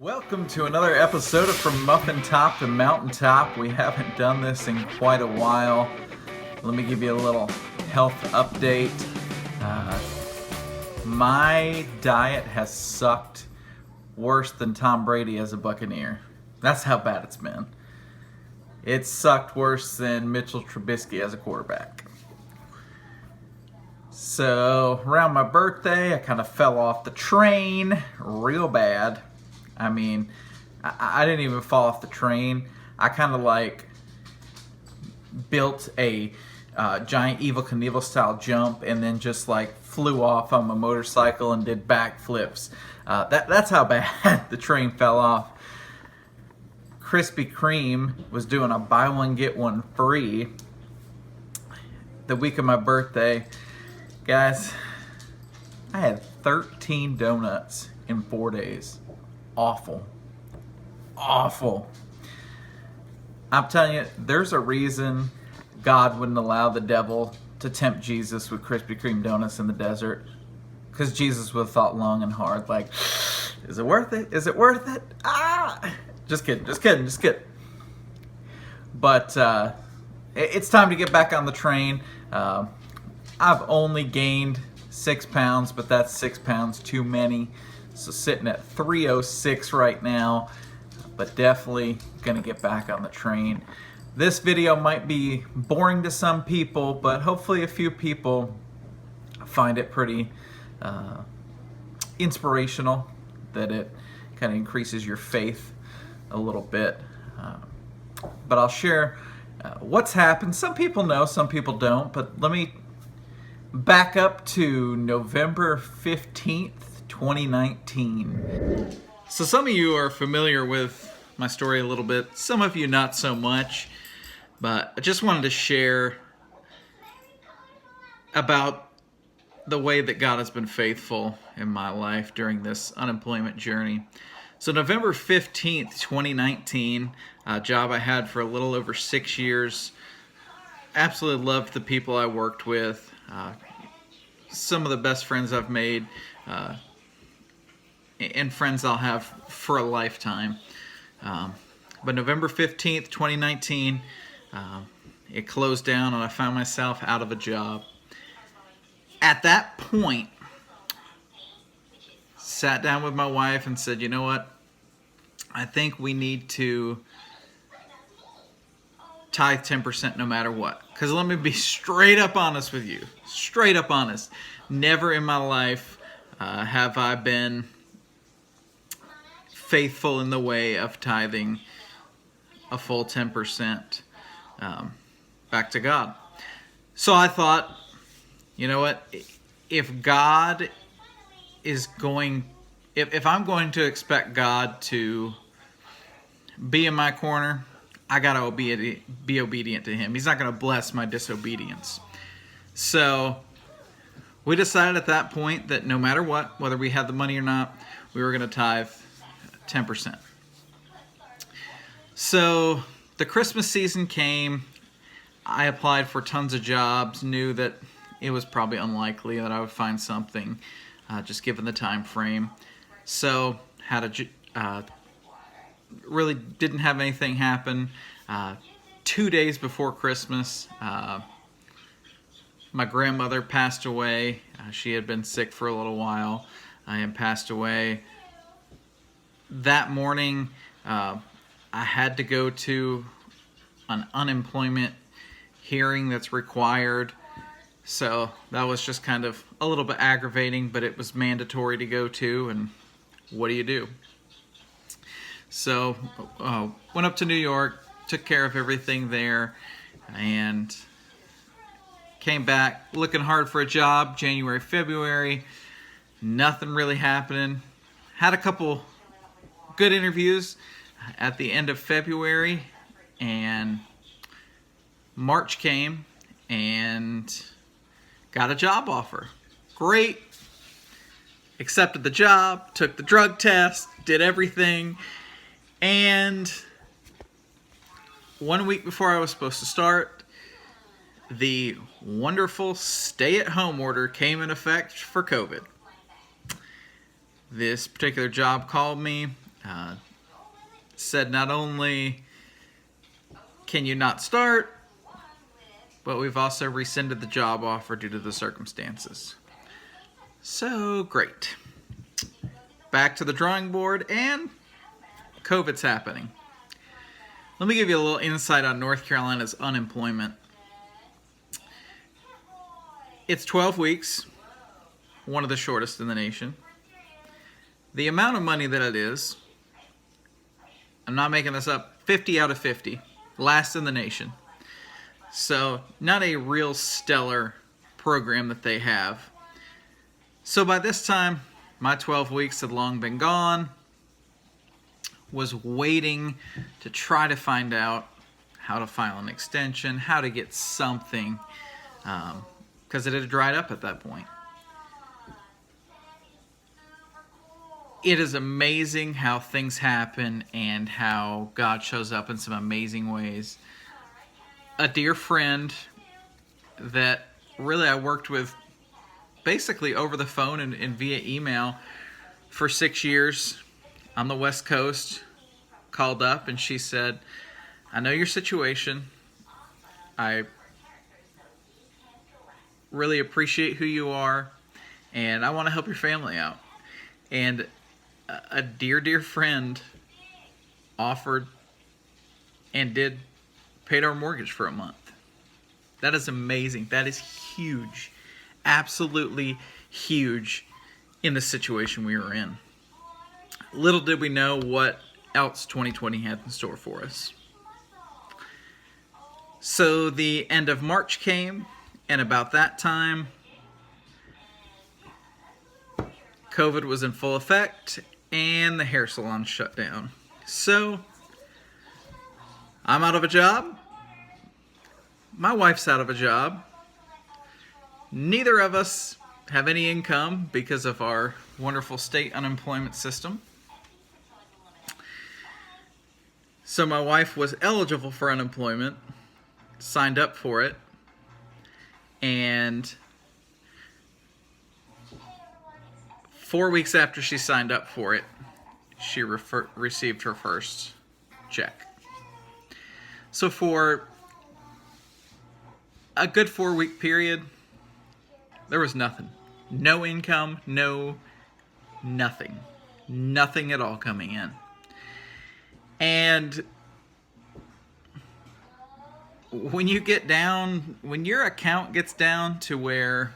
Welcome to another episode of From Muffin Top to Mountaintop. We haven't done this in quite a while. Let me give you a little health update. My diet has sucked worse than Tom Brady as a Buccaneer. That's how bad it's been. It's sucked worse than Mitchell Trubisky as a quarterback. So, around my birthday, I kind of fell off the train real bad. I mean, I didn't even fall off the train. I kind of like built a giant Evel Knievel style jump and then just like flew off on my motorcycle and did backflips. That's how bad the train fell off. Krispy Kreme was doing a buy one get one free the week of my birthday. Guys, I had 13 donuts in 4 days. Awful. I'm telling you, there's a reason God wouldn't allow the devil to tempt Jesus with Krispy Kreme donuts in the desert. Because Jesus would have thought long and hard, like, is it worth it? Is it worth it? Just kidding. But it's time to get back on the train. I've only gained 6 pounds, but that's 6 pounds too many. So sitting at 306 right now, but definitely gonna get back on the train. This video might be boring to some people, but hopefully a few people find it pretty inspirational, that it kind of increases your faith a little bit. But I'll share what's happened. Some people know, some people don't, but let me back up to November 15th, 2019. So some of you are familiar with my story a little bit, some of you not so much, but I just wanted to share about the way that God has been faithful in my life during this unemployment journey. So November 15th, 2019, a job I had for a little over 6 years. Absolutely loved the people I worked with. Some of the best friends I've made, and friends I'll have for a lifetime. But November 15th, 2019, it closed down and I found myself out of a job. At that point, sat down with my wife and said, you know what? I think we need to tithe 10% no matter what. Because let me be straight up honest with you. Straight up honest. Never in my life have I been faithful in the way of tithing a full 10% back to God. So I thought, you know what? If God is going, if I'm going to expect God to be in my corner, I gotta be obedient to Him. He's not gonna bless my disobedience. So we decided at that point that no matter what, whether we had the money or not, we were gonna tithe 10%. So the Christmas season came. I applied for tons of jobs, knew that it was probably unlikely that I would find something, just given the time frame. So had really didn't have anything happen. 2 days before Christmas, my grandmother passed away. She had been sick for a little while and passed away. That morning, I had to go to an unemployment hearing that's required. So that was just kind of a little bit aggravating, but it was mandatory to go to, and what do? So went up to New York, took care of everything there, and came back looking hard for a job. January, February, nothing really happening. Had a couple good interviews at the end of February, and March came and got a job offer. Great. Accepted the job, took the drug test, did everything, and 1 week before I was supposed to start, the wonderful stay-at-home order came in effect for COVID. This particular job called me, Said not only can you not start, but we've also rescinded the job offer due to the circumstances. So great. Back to the drawing board, and COVID's happening. Let me give you a little insight on North Carolina's unemployment. It's 12 weeks, one of the shortest in the nation. The amount of money that it is, I'm not making this up, 50 out of 50, last in the nation. So not a real stellar program that they have. So by this time, my 12 weeks had long been gone. Was waiting to try to find out how to file an extension, how to get something, because it had dried up at that point. It is amazing how things happen and how God shows up in some amazing ways. A dear friend that really I worked with basically over the phone and via email for 6 years on the West Coast called up, and she said, I know your situation. I really appreciate who you are, and I want to help your family out. And a dear friend offered and paid our mortgage for a month. That is amazing. That is huge. Absolutely huge in the situation we were in. Little did we know what else 2020 had in store for us. So the end of March came, and about that time, COVID was in full effect, and the hair salon shut down. So I'm out of a job. My wife's out of a job. Neither of us have any income because of our wonderful state unemployment system. So my wife was eligible for unemployment, signed up for it, and 4 weeks after she signed up for it, she received her first check. So for a good 4-week period, there was nothing. No income, nothing. Nothing at all coming in. And when your account gets down to where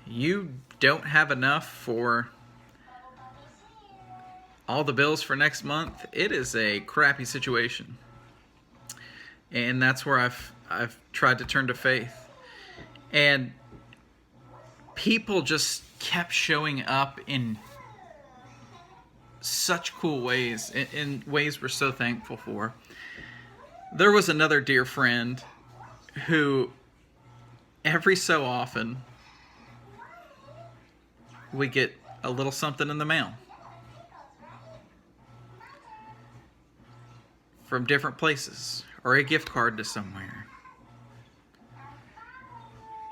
you don't have enough for all the bills for next month, it is a crappy situation. And that's where I've tried to turn to faith. And people just kept showing up in such cool ways, in ways we're so thankful for. There was another dear friend who every so often we get a little something in the mail from different places or a gift card to somewhere.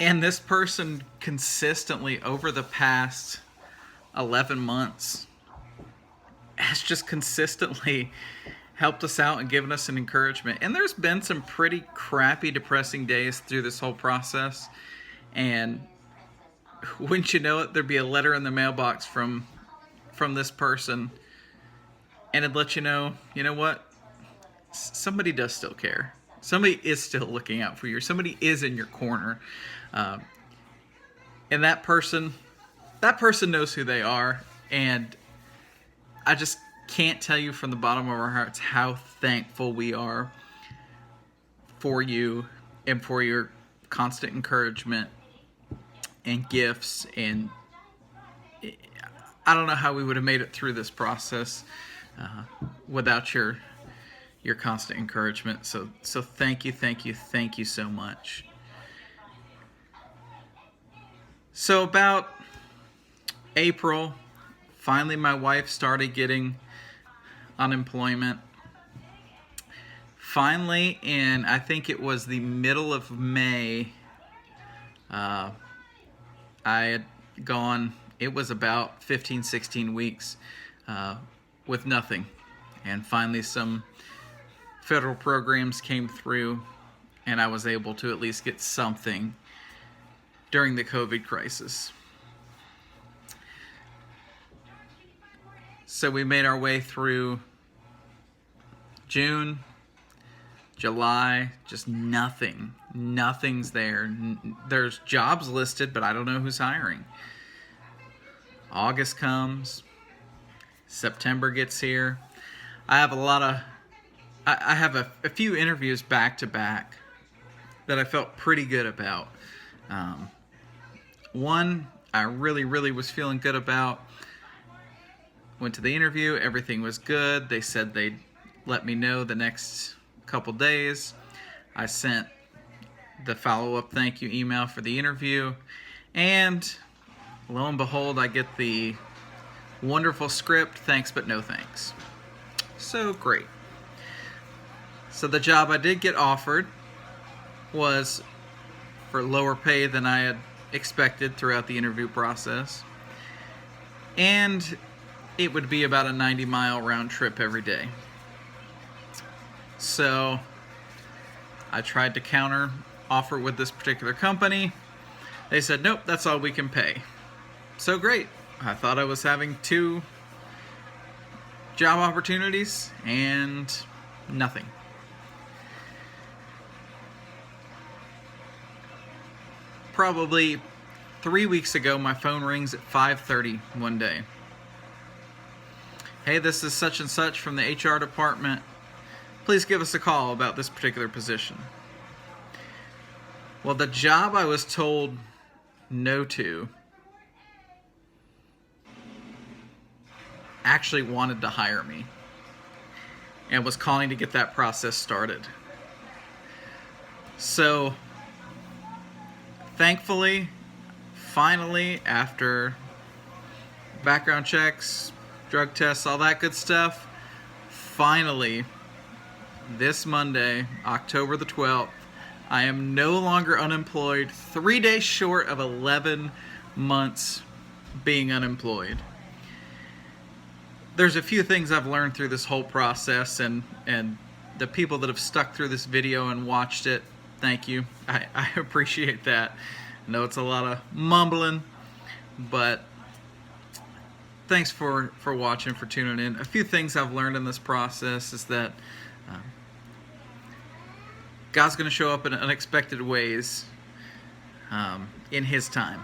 And this person consistently over the past 11 months has just consistently helped us out and given us an encouragement. And there's been some pretty crappy, depressing days through this whole process. And wouldn't you know it, there'd be a letter in the mailbox from this person, and it'd let you know what? Somebody does still care. Somebody is still looking out for you. Somebody is in your corner. And that person knows who they are. And I just can't tell you from the bottom of our hearts how thankful we are for you and for your constant encouragement and gifts. And I don't know how we would have made it through this process without your constant encouragement. So thank you so much. So about April, finally my wife started getting unemployment. Finally, in I think it was the middle of May, I had gone, it was about 15, 16 weeks with nothing. And finally some federal programs came through, and I was able to at least get something during the COVID crisis. So we made our way through June, July, just nothing. Nothing's there. There's jobs listed, but I don't know who's hiring. August comes. September gets here. I have a few interviews back to back that I felt pretty good about. One I really was feeling good about. Went to the interview, everything was good. They said they'd let me know the next couple days. I sent the follow-up thank you email for the interview, and lo and behold, I get the wonderful script, thanks but no thanks. So great. So the job I did get offered was for lower pay than I had expected throughout the interview process, and it would be about a 90-mile round trip every day. So I tried to counter offer with this particular company. They said, nope, that's all we can pay. So great. I thought I was having 2 job opportunities and nothing. Probably 3 weeks ago, my phone rings at 5:30 one day. Hey, this is such and such from the HR department. Please give us a call about this particular position. Well, the job I was told no to actually wanted to hire me and was calling to get that process started. So, thankfully, finally, after background checks, drug tests, all that good stuff, finally, this Monday, October the 12th, I am no longer unemployed, 3 days short of 11 months being unemployed. There's a few things I've learned through this whole process, and the people that have stuck through this video and watched it, thank you. I appreciate that. I know it's a lot of mumbling, but thanks for watching, for tuning in. A few things I've learned in this process is that God's going to show up in unexpected ways in His time.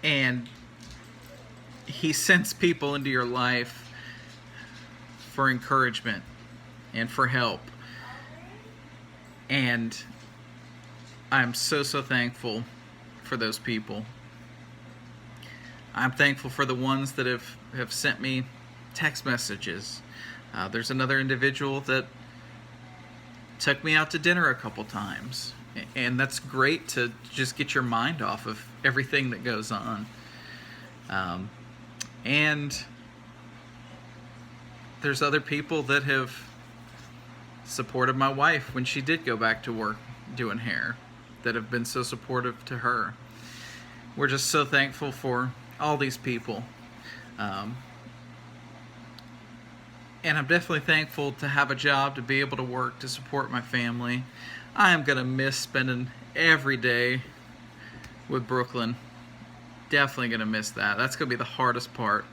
And He sends people into your life for encouragement and for help. And I'm so thankful for those people. I'm thankful for the ones that have sent me text messages. There's another individual that took me out to dinner a couple times. And that's great to just get your mind off of everything that goes on. And there's other people that have supported my wife when she did go back to work doing hair, that have been so supportive to her. We're just so thankful for all these people. And I'm definitely thankful to have a job, to be able to work, to support my family. I am going to miss spending every day with Brooklyn. Definitely going to miss that. That's going to be the hardest part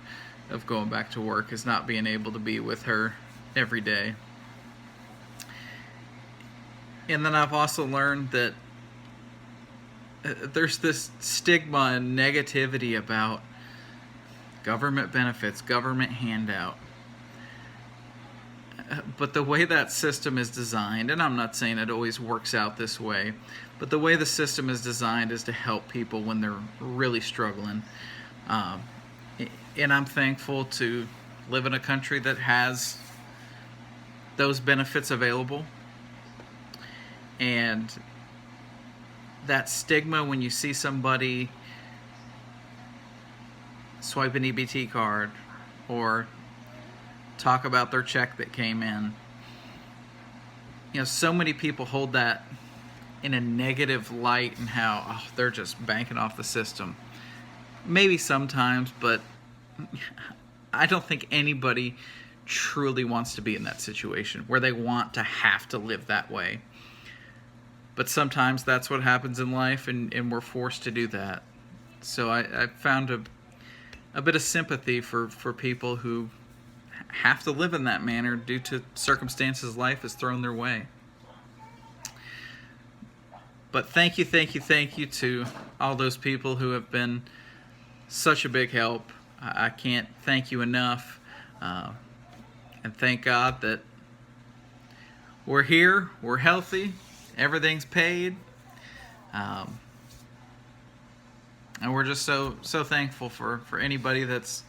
of going back to work, is not being able to be with her every day. And then I've also learned that there's this stigma and negativity about government benefits, government handout. But the way that system is designed, and I'm not saying it always works out this way, but the way the system is designed is to help people when they're really struggling. And I'm thankful to live in a country that has those benefits available. And that stigma when you see somebody swipe an EBT card or talk about their check that came in. You know, so many people hold that in a negative light, and how they're just banking off the system. maybe sometimes, but I don't think anybody truly wants to be in that situation where they want to have to live that way. But sometimes that's what happens in life, and we're forced to do that. So I found a bit of sympathy for people who have to live in that manner due to circumstances life has thrown their way. But thank you to all those people who have been such a big help. I can't thank you enough. And thank God that we're here, we're healthy, everything's paid. And we're just so thankful for anybody that's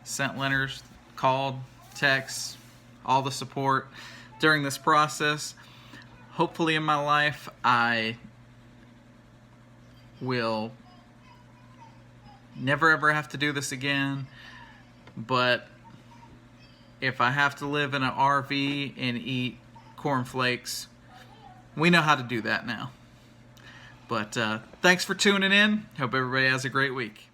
sent letters, called, texts, all the support during this process. Hopefully in my life I will never ever have to do this again, but if I have to live in an RV and eat cornflakes, we know how to do that now. But thanks for tuning in. Hope everybody has a great week.